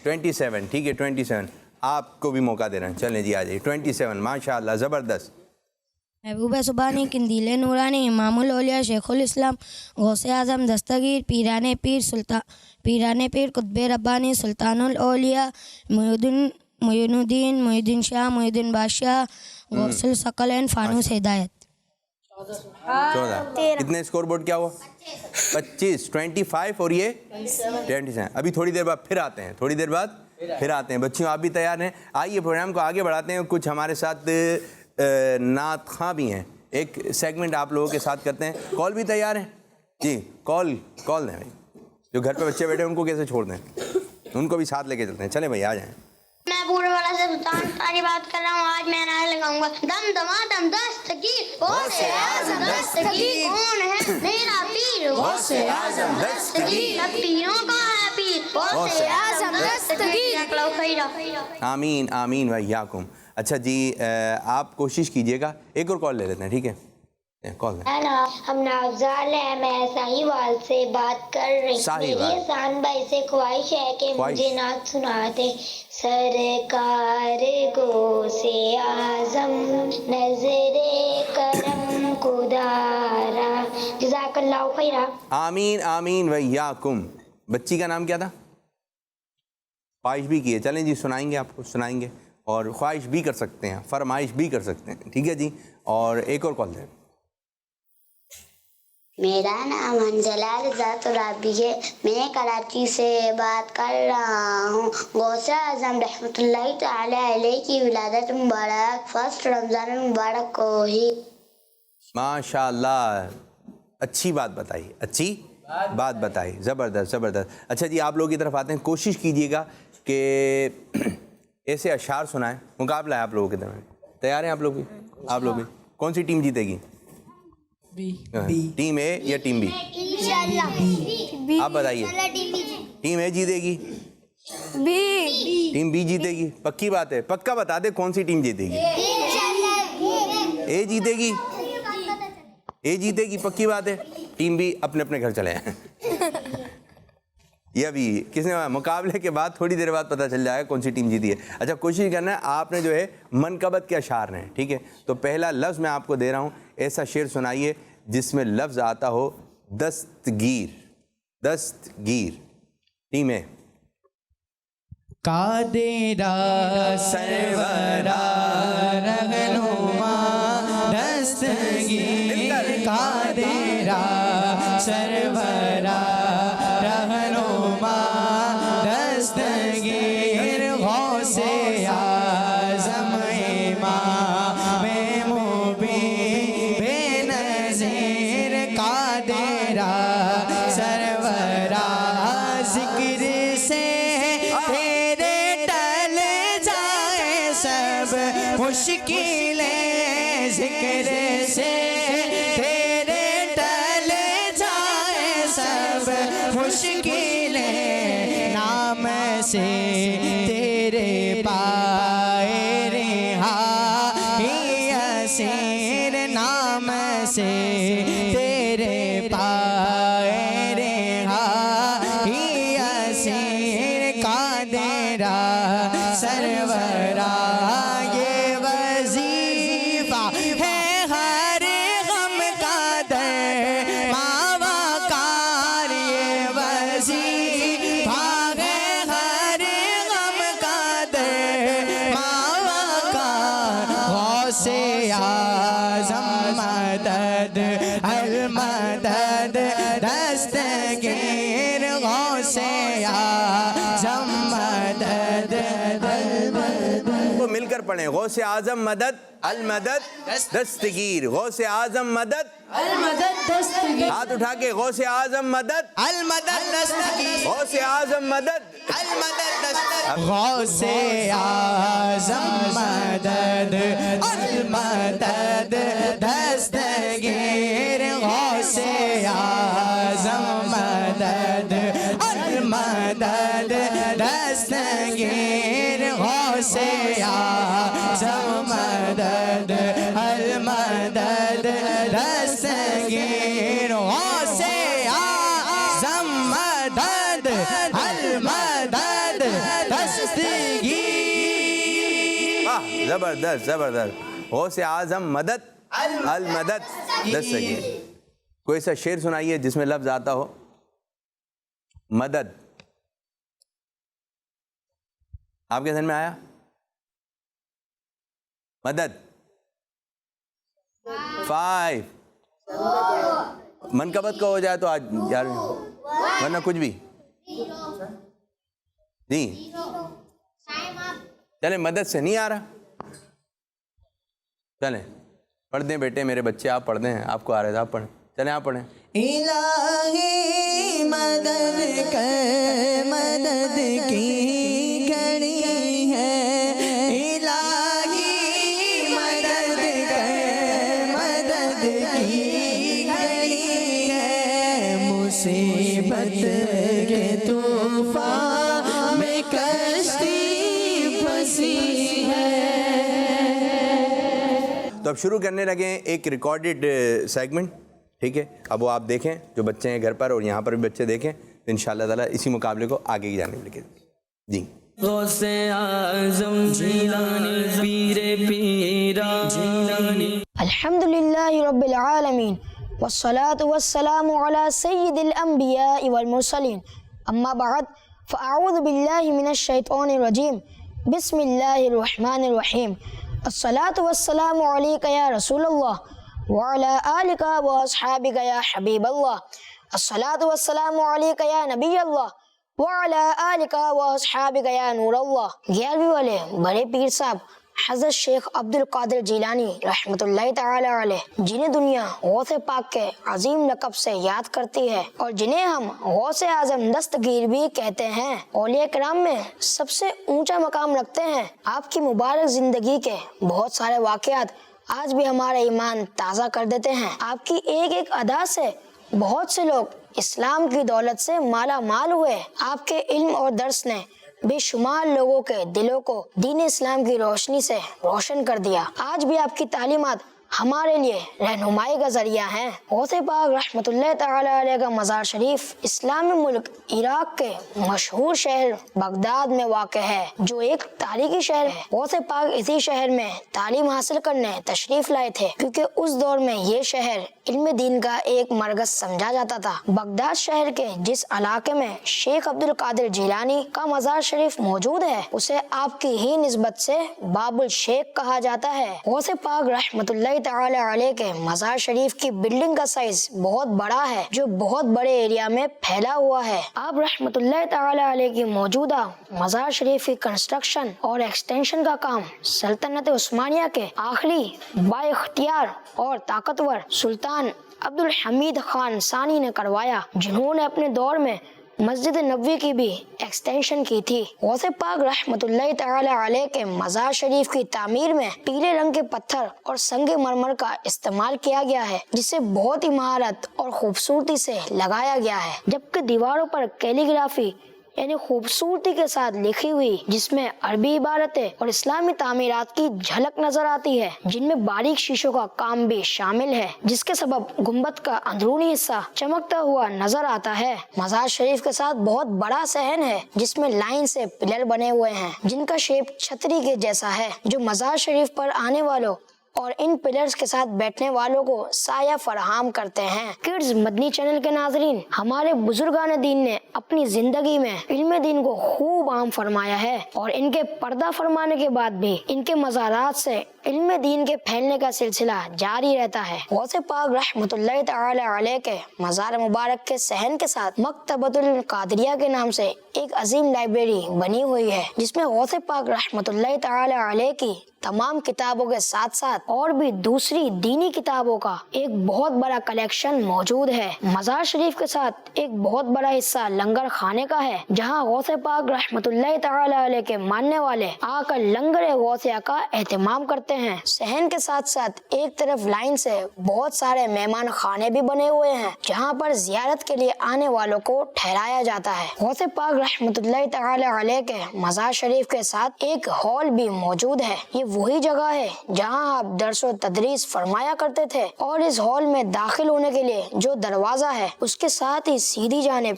27۔ ٹھیک ہے 27۔ آپ کو بھی موقع دے رہے ہیں، چلیں جی آ جائیے۔ 27 ماشاء اللہ، زبردست۔ محبوب سبانی قندیل نورانی امام الاولیاء شیخ الاسلام غوث اعظم دستگیر پیران پیر قطب ربانی سلطان الاولیاء معین الدین شاہ معین الدین بادشاہ غوث الثقلین فانوس ہدایت 14۔ کتنے اسکور بورڈ کیا ہوا؟ 25 25 اور یہ 27۔ ابھی تھوڑی دیر بعد پھر آتے ہیں بچیوں، آپ بھی تیار ہیں؟ آئیے پروگرام کو آگے بڑھاتے ہیں۔ کچھ ہمارے ساتھ نعت خواں بھی ہیں، ایک سیگمنٹ آپ لوگوں کے ساتھ کرتے ہیں۔ کال بھی تیار ہیں؟ جی کال دیں بھائی، جو گھر پہ بچے بیٹھے ہیں ان کو کیسے چھوڑ دیں، ان کو بھی ساتھ لے کے چلتے ہیں۔ چلیں بھائی آ جائیں۔ میں پورے والا سے سلطان ساری بات کر رہا ہوں، آج میں نعرہ لگاؤں گا دم دمادم دستگیر غوث اعظم دستگیر کون ہے میرا پیر غوث اعظم دستگیر سب پیروں کا ہے پیر غوث اعظم دستگیر۔ آمین آمین وإیاکم۔ اچھا جی آپ کوشش کیجئے گا، ایک اور کال لے لیتے ہیں، ٹھیک ہے؟ کال دیں۔ ہم نافذال ہیں، میں صحیح وال سے بات کر رہی ہوں۔ میری احسان بھائی سے خواہش ہے کہ مجھے نعت سنا دیں۔ سرکار غوث اعظم نظر کرم کو دارا، جزاک اللہ خیرہ۔ آمین آمین وإیاکم۔ بچی کا نام کیا تھا؟ خواہش بھی کی ہے. چلیں جی سنائیں گے آپ کو, سنائیں گے, اور خواہش بھی کر سکتے ہیں, فرمائش بھی کر سکتے ہیں, ٹھیک ہے جی. اور ایک اور کال دیں. میرا نام انجلال ذات رابی ہے, میں کراچی سے بات کر رہا ہوں. غوث اعظم رحمۃ اللہ تعالی علیہ کی ولادت مبارک فرسٹ رمضان المبارک کو ہی. ماشاء اللہ, اچھی بات بتائی, اچھی بات بتائی, زبردست زبردست. اچھا جی آپ لوگوں کی طرف آتے ہیں, کوشش کیجیے گا کہ ایسے اشعار سنائیں. مقابلہ ہے آپ لوگوں کی طرف, تیار ہیں آپ لوگ بھی؟ آپ لوگ بھی. کون سی ٹیم جیتے گی؟ ٹیم اے یا ٹیم بی؟ آپ بتائیے. ٹیم اے جیتے گی, ٹیم بی جیتے گی؟ پکی بات ہے, پکا بتا دے کون سی ٹیم جیتے گی. اے جیتے گی, اے جیتے گی, پکی بات ہے. ٹیم بی اپنے اپنے گھر چلے ہیں. یہ ابھی کس نے مقابلے کے بعد تھوڑی دیر بعد پتہ چل جائے گا کون سی ٹیم جیتی ہے. اچھا کوشش کرنا ہے آپ نے جو ہے منقبت کے اشعار ہیں, ٹھیک ہے. تو پہلا لفظ میں آپ کو دے رہا ہوں, ایسا شعر سنائیے جس میں لفظ آتا ہو دستگیر. دستگیر. ٹیم ہے قادرہ سرورہ رہنما دستگیر. قادرہ سرورہ رہنما دستگیر. غوث اعظم امام مبین بے نظیر. قادرہ سرورہ ذکر سے تیرے ٹل جائے سب مشکلیں. ذکر سے تیرے ٹل جائے سب مشکلیں. نام سے تیرے پائے رہائی اسیر. نام سے تیرے پائے رہائی اسیر. قادرہ سرورہ یہ وظیفہ ہے ہر غم کا درماوا کار. یہ وظیفہ ہے ہر غم کا درماوا کار. غوث اعظم مدد المدد دستگیر. غوث اعظم مدد المدد. وہ مل کر پڑھیں. غوث اعظم مدد المدد دستگیر. غوث اعظم مدد المدد دستگیر. ہاتھ اٹھا کے غوث اعظم مدد المدد دستگیر. غوث اعظم مدد المدد دستگیر. غوث اعظم مدد المدد دستگیر. غوث اعظم مدد المدد دستگیر. غوث اعظم مدد المدد دستگیر. غوث اعظم مدد المدد دستگیر. زبردست زبردست. غوث اعظم مدد المدد دستگیر. کوئی ایسا شعر سنائیے جس میں لفظ آتا ہو مدد. آپ کے ذہن میں آیا مدد؟ 5 منقبت کا ہو جائے تو آج یار, ورنہ کچھ بھی جی. چلیں مدد سے نہیں آ رہا, چلیں پڑھ دیں بیٹے میرے بچے, آپ پڑھ دیں, آپ کو آ رہے تھے آپ پڑھیں. چلیں آپ پڑھیں. الہی مدد کر مدد کی گھڑی ہے. الہی مدد کر مدد کی گھڑی ہے. مصیبت کے طوفان میں کشتی پھنسی ہے. تو اب شروع کرنے لگے ایک ریکارڈڈ سیگمنٹ, ٹھیک ہے. اب وہ آپ دیکھیں, جو بچے ہیں گھر پر اور یہاں پر بھی بچے دیکھیں, تو انشاءاللہ تعالیٰ اسی مقابلے کو آگے کی جانب لے کے جی. غوث اعظم جیلانی پیر پیرا جیلانی. الحمد للہ رب العالمین والصلاة والسلام علی سید الانبیاء والمرسلین. اما بعد فاعوذ باللہ من الشیطان الرجیم بسم اللہ الرحمن الرحیم الصلاۃ والسلام علیک یا رسول اللہ وعلی آلک واصحابک یا حبیب اللہ الصلاۃ والسلام علیک یا نبی اللہ وعلی آلک واصحابک یا نور اللہ۔ 11ویں والے بڑے پیر صاحب حضرت شیخ عبد القادر جیلانی رحمۃ اللہ تعالی علیہ، جنہیں دنیا غوث پاک کے عظیم لقب سے یاد کرتی ہے اور جنہیں ہم غوث اعظم دستگیر بھی کہتے ہیں، اولیاء کرام میں سب سے اونچا مقام رکھتے ہیں۔ آپ کی مبارک زندگی کے بہت سارے واقعات آج بھی ہمارا ایمان تازہ کر دیتے ہیں۔ آپ کی ایک ایک ادا سے بہت سے لوگ اسلام کی دولت سے مالا مال ہوئے۔ آپ کے علم اور درس نے بے شمار لوگوں کے دلوں کو دین اسلام کی روشنی سے روشن کر دیا۔ آج بھی آپ کی تعلیمات ہمارے لیے رہنمائی کا ذریعہ ہیں۔ غوث پاک رحمۃ اللہ تعالی علیہ کا مزار شریف اسلامی ملک عراق کے مشہور شہر بغداد میں واقع ہے، جو ایک تاریخی شہر ہے۔ غوث پاک اسی شہر میں تعلیم حاصل کرنے تشریف لائے تھے، کیونکہ اس دور میں یہ شہر علم دین کا ایک مرکز سمجھا جاتا تھا۔ بغداد شہر کے جس علاقے میں شیخ عبد القادر جیلانی کا مزار شریف موجود ہے، اسے آپ کی ہی نسبت سے باب الشیخ کہا جاتا ہے۔ غوث پاک رحمۃ اللہ تعالی علیہ کے مزار شریف کی بلڈنگ کا سائز بہت بڑا ہے، جو بہت بڑے ایریا میں پھیلا ہوا ہے۔ آپ رحمۃ اللہ تعالی علیہ کی موجودہ مزار شریف کی کنسٹرکشن اور ایکسٹینشن کا کام سلطنت عثمانیہ کے آخری با اختیار اور طاقتور سلطان عبد الحمید خان ثانی نے کروایا، جنہوں نے اپنے دور میں مسجد نبوی کی بھی ایکسٹینشن کی تھی۔ غوث پاک رحمۃ اللہ تعالی علیہ کے مزار شریف کی تعمیر میں پیلے رنگ کے پتھر اور سنگ مرمر کا استعمال کیا گیا ہے، جسے بہت ہی مہارت اور خوبصورتی سے لگایا گیا ہے، جبکہ دیواروں پر کیلیگرافی یعنی خوبصورتی کے ساتھ لکھی ہوئی، جس میں عربی عبارتیں اور اسلامی تعمیرات کی جھلک نظر آتی ہے، جن میں باریک شیشوں کا کام بھی شامل ہے، جس کے سبب گنبد کا اندرونی حصہ چمکتا ہوا نظر آتا ہے۔ مزار شریف کے ساتھ بہت بڑا صحن ہے، جس میں لائن سے پلر بنے ہوئے ہیں، جن کا شیپ چھتری کے جیسا ہے، جو مزار شریف پر آنے والوں اور ان پلرز کے ساتھ بیٹھنے والوں کو سایہ فراہم کرتے ہیں۔ کڈز مدنی چینل کے ناظرین، ہمارے بزرگان دین نے اپنی زندگی میں علم دین کو خوب عام فرمایا ہے، اور ان کے پردہ فرمانے کے بعد بھی ان کے مزارات سے علم دین کے پھیلنے کا سلسلہ جاری رہتا ہے۔ غوث پاک رحمۃ اللہ تعالی علیہ کے مزار مبارک کے صحن کے ساتھ مکتبۃ القادریہ کے نام سے ایک عظیم لائبریری بنی ہوئی ہے، جس میں غوث پاک رحمۃ اللہ تعالی علیہ کی تمام کتابوں کے ساتھ ساتھ اور بھی دوسری دینی کتابوں کا ایک بہت بڑا کلیکشن موجود ہے۔ مزار شریف کے ساتھ ایک بہت بڑا حصہ لنگر خانے کا ہے، جہاں غوث پاک رحمۃ اللہ تعالی علیہ کے ماننے والے آ کر لنگر غوثیہ کا اہتمام کرتے ہیں۔ صحن کے ساتھ ساتھ ایک طرف لائن سے بہت سارے مہمان خانے بھی بنے ہوئے ہیں، جہاں پر زیارت کے لیے آنے والوں کو ٹھہرایا جاتا ہے۔ غوث پاک رحمۃ اللہ تعالی علیہ کے مزار شریف کے ساتھ ایک ہال بھی موجود ہے۔ یہ وہی جگہ ہے جہاں آپ درس و تدریس فرمایا کرتے تھے، اور اس ہال میں داخل ہونے کے لیے جو دروازہ ہے، اس کے ساتھ ہی سیدھی جانب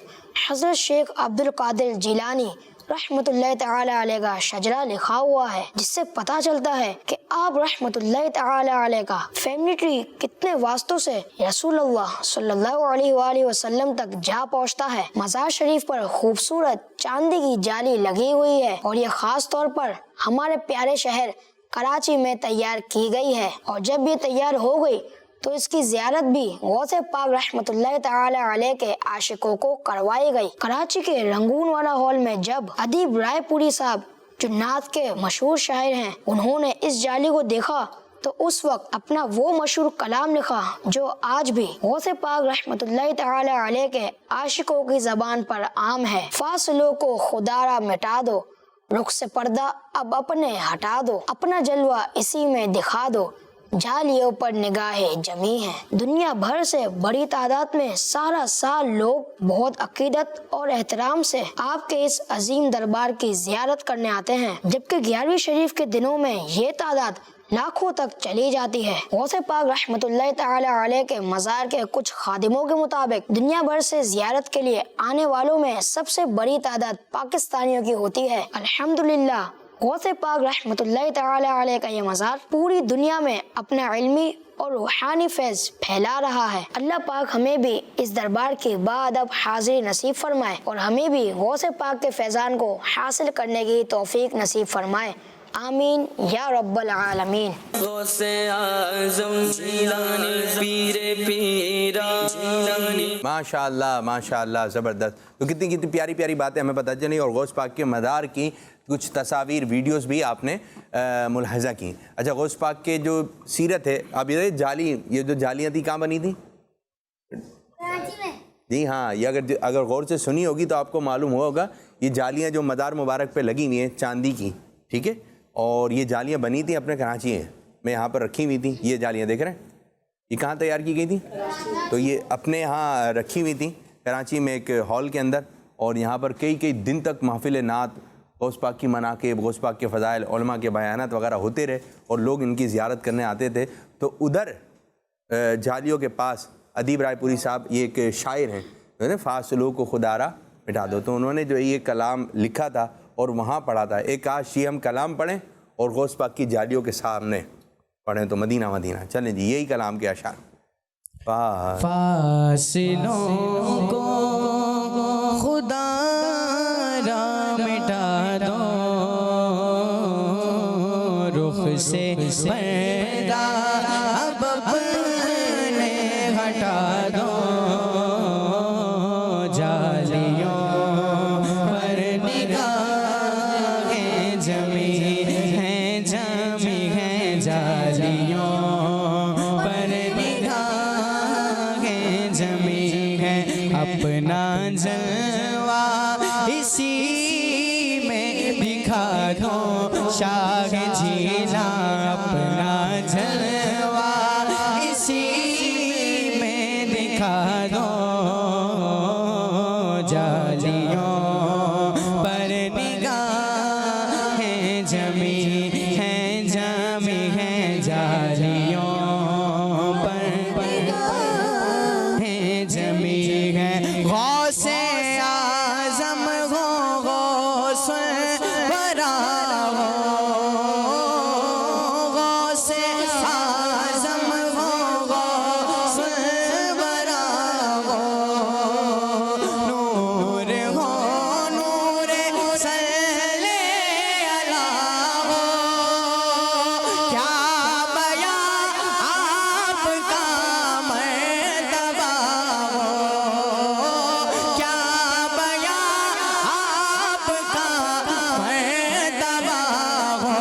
حضرت شیخ عبد القادر جیلانی رحمۃ اللہ تعالی علیہ کا شجرہ لکھا ہوا ہے، جس سے پتہ چلتا ہے کہ آپ رحمۃ اللہ تعالی علیہ کا فیملی ٹری کتنے واسطوں سے رسول اللہ صلی اللہ علیہ وآلہ وسلم تک جا پہنچتا ہے۔ مزار شریف پر خوبصورت چاندی کی جالی لگی ہوئی ہے، اور یہ خاص طور پر ہمارے پیارے شہر کراچی میں تیار کی گئی ہے، اور جب یہ تیار ہو گئی تو اس کی زیارت بھی غوث پاک رحمۃ اللہ تعالی علیہ کے عاشقوں کو کروائی گئی۔ کراچی کے رنگون والا ہال میں جب ادیب رائے پوری صاحب، جو نعت کے مشہور شاعر ہیں، انہوں نے اس جالی کو دیکھا تو اس وقت اپنا وہ مشہور کلام لکھا جو آج بھی غوث پاک رحمۃ اللہ تعالی علیہ کے عاشقوں کی زبان پر عام ہے۔ فاصلوں کو خدا را مٹا دو، رخ سے پردہ اب اپنے ہٹا دو، اپنا جلوہ اسی میں دکھا دو، جالیوں پر نگاہیں جمی ہیں۔ دنیا بھر سے بڑی تعداد میں سارا سال لوگ بہت عقیدت اور احترام سے آپ کے اس عظیم دربار کی زیارت کرنے آتے ہیں، جبکہ 11ویں شریف کے دنوں میں یہ تعداد لاکھوں تک چلی جاتی ہے۔ غوث پاک رحمۃ اللہ تعالی علیہ کے مزار کے کچھ خادموں کے مطابق دنیا بھر سے زیارت کے لیے آنے والوں میں سب سے بڑی تعداد پاکستانیوں کی ہوتی ہے۔ الحمدللہ غوث پاک رحمۃ اللہ تعالی علیہ کا یہ مزار پوری دنیا میں اپنا علمی اور روحانی فیض پھیلا رہا ہے۔ اللہ پاک ہمیں بھی اس دربار کی باادب حاضری نصیب فرمائے اور ہمیں بھی غوث پاک کے فیضان کو حاصل کرنے کی توفیق نصیب فرمائے، آمین یا رب العالمین۔ غوث اعظم جیلانی پیر پیرا جیلانی۔ ماشاء اللہ زبردست۔ تو کتنی پیاری پیاری باتیں ہمیں پتہ چلی، اور غوث پاک کے مزار کی کچھ تصاویر ویڈیوز بھی آپ نے ملاحظہ کی۔ اچھا، غوث پاک کے جو سیرت ہے، اب یہ جو جالیاں تھیں کہاں بنی تھیں؟ جی ہاں، یہ اگر غور سے سنی ہوگی تو آپ کو معلوم ہوگا، یہ جالیاں جو مزار مبارک پہ لگی ہوئی ہیں چاندی کی، ٹھیک ہے، اور یہ جالیاں بنی تھیں اپنے کراچی میں یہاں پر رکھی ہوئی تھیں۔ یہ جالیاں دیکھ رہے ہیں، یہ کہاں تیار کی گئی تھیں؟ تو یہ اپنے یہاں رکھی ہوئی تھیں کراچی میں ایک ہال کے اندر، اور یہاں پر کئی دن تک محفل نعت، غوث پاک کی مناقب، غوث پاک کے فضائل، علماء کے بیانات وغیرہ ہوتے رہے، اور لوگ ان کی زیارت کرنے آتے تھے۔ تو ادھر جالیوں کے پاس ادیب رائے پوری صاحب یہ ایک شاعر ہیں، فاصلوں کو خدارا مٹا دو، تو انہوں نے جو یہ کلام لکھا تھا اور وہاں پڑھا تھا۔ ایک کاش یہ ہم کلام پڑھیں اور غوث پاک کی جالیوں کے سامنے پڑھیں تو مدینہ مدینہ۔ چلیں جی، یہی کلام کے اشعار۔ فاصلوں کو خدا را مٹا دو، رخ سے پردہ اب اپنے ہٹا دو، جالیوں پر نگاہیں جمی ہیں، جمی ہیں، جالیوں پر نگاہیں جمی ہیں، اپنا جلوہ اسی میں دکھا دو شاہ جیلا، اپنا جلوہ اسی میں دکھا دو، جالیوں پر نگاہیں جمی ہیں، جمی ہیں، جالیوں پر نگاہیں جمی ہیں۔ غوث اعظم ہو، غوث برا ہو، غوث اعظم ہو، غوث برا ہو، نور ہو، نور صلی اللہ ہو، کیا بیان آپ کا مرتبہ ہو، کیا بیان آپ کا مرتبہ ہو،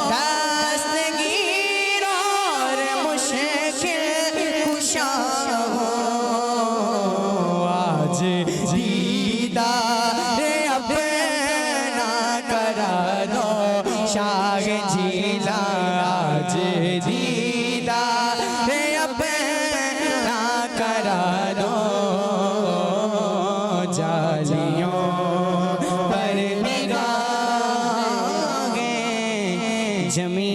دستگیر اور مشکل کشا ہو، آج دیدار اپنا کرا دو شاہ جیلا، آج دیدار اپنا کرا دو، جالیوں پر نگاہیں جمی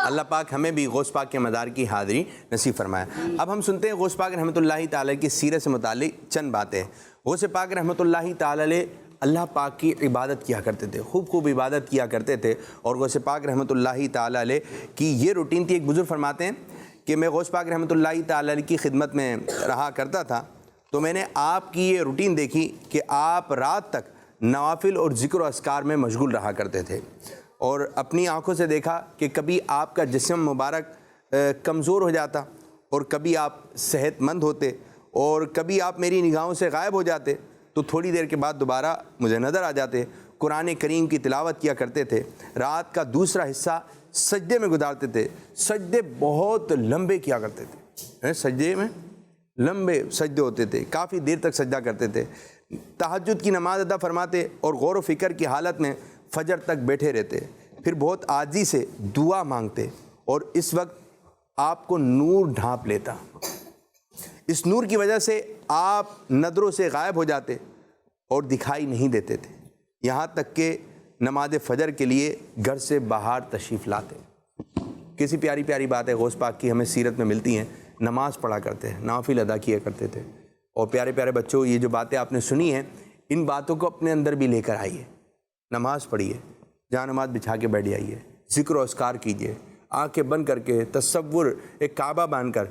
اللہ پاک ہمیں بھی غوث پاک کے مزار کی حاضری نصیب فرمایا۔ اب ہم سنتے ہیں غوث پاک رحمۃ اللہ تعالی کی سیرت سے متعلق چند باتیں۔ غوث پاک رحمۃ اللہ تعالی علیہ اللہ پاک کی عبادت کیا کرتے تھے، خوب عبادت کیا کرتے تھے، اور غوث پاک رحمۃ اللہ تعالی علیہ کی یہ روٹین تھی۔ ایک بزرگ فرماتے ہیں کہ میں غوث پاک رحمۃ اللہ تعالی علیہ کی خدمت میں رہا کرتا تھا، تو میں نے آپ کی یہ روٹین دیکھی کہ آپ رات تک نوافل اور ذکر و اذکار میں مشغول رہا کرتے تھے، اور اپنی آنکھوں سے دیکھا کہ کبھی آپ کا جسم مبارک کمزور ہو جاتا، اور کبھی آپ صحت مند ہوتے، اور کبھی آپ میری نگاہوں سے غائب ہو جاتے، تو تھوڑی دیر کے بعد دوبارہ مجھے نظر آ جاتے۔ قرآن کریم کی تلاوت کیا کرتے تھے، رات کا دوسرا حصہ سجدے میں گزارتے تھے، سجدے بہت لمبے کیا کرتے تھے، سجدے میں لمبے سجدے ہوتے تھے، کافی دیر تک سجدہ کرتے تھے، تہجد کی نماز ادا فرماتے اور غور و فکر کی حالت میں فجر تک بیٹھے رہتے، پھر بہت عاجزی سے دعا مانگتے، اور اس وقت آپ کو نور ڈھانپ لیتا، اس نور کی وجہ سے آپ نظروں سے غائب ہو جاتے اور دکھائی نہیں دیتے تھے، یہاں تک کہ نماز فجر کے لیے گھر سے باہر تشریف لاتے۔ کسی پیاری پیاری باتیں غوث پاک کی ہمیں سیرت میں ملتی ہیں، نماز پڑھا کرتے ہیں، نوافل ادا کیا کرتے تھے، اور پیارے پیارے بچوں، یہ جو باتیں آپ نے سنی ہیں، ان باتوں کو اپنے اندر بھی لے کر آئیے. نماز پڑھیے، جہاں نماز بچھا کے بیٹھ جائیے، ذکر و اذکار کیجیے، آنکھیں بند کر کے تصور ایک کعبہ باندھ کر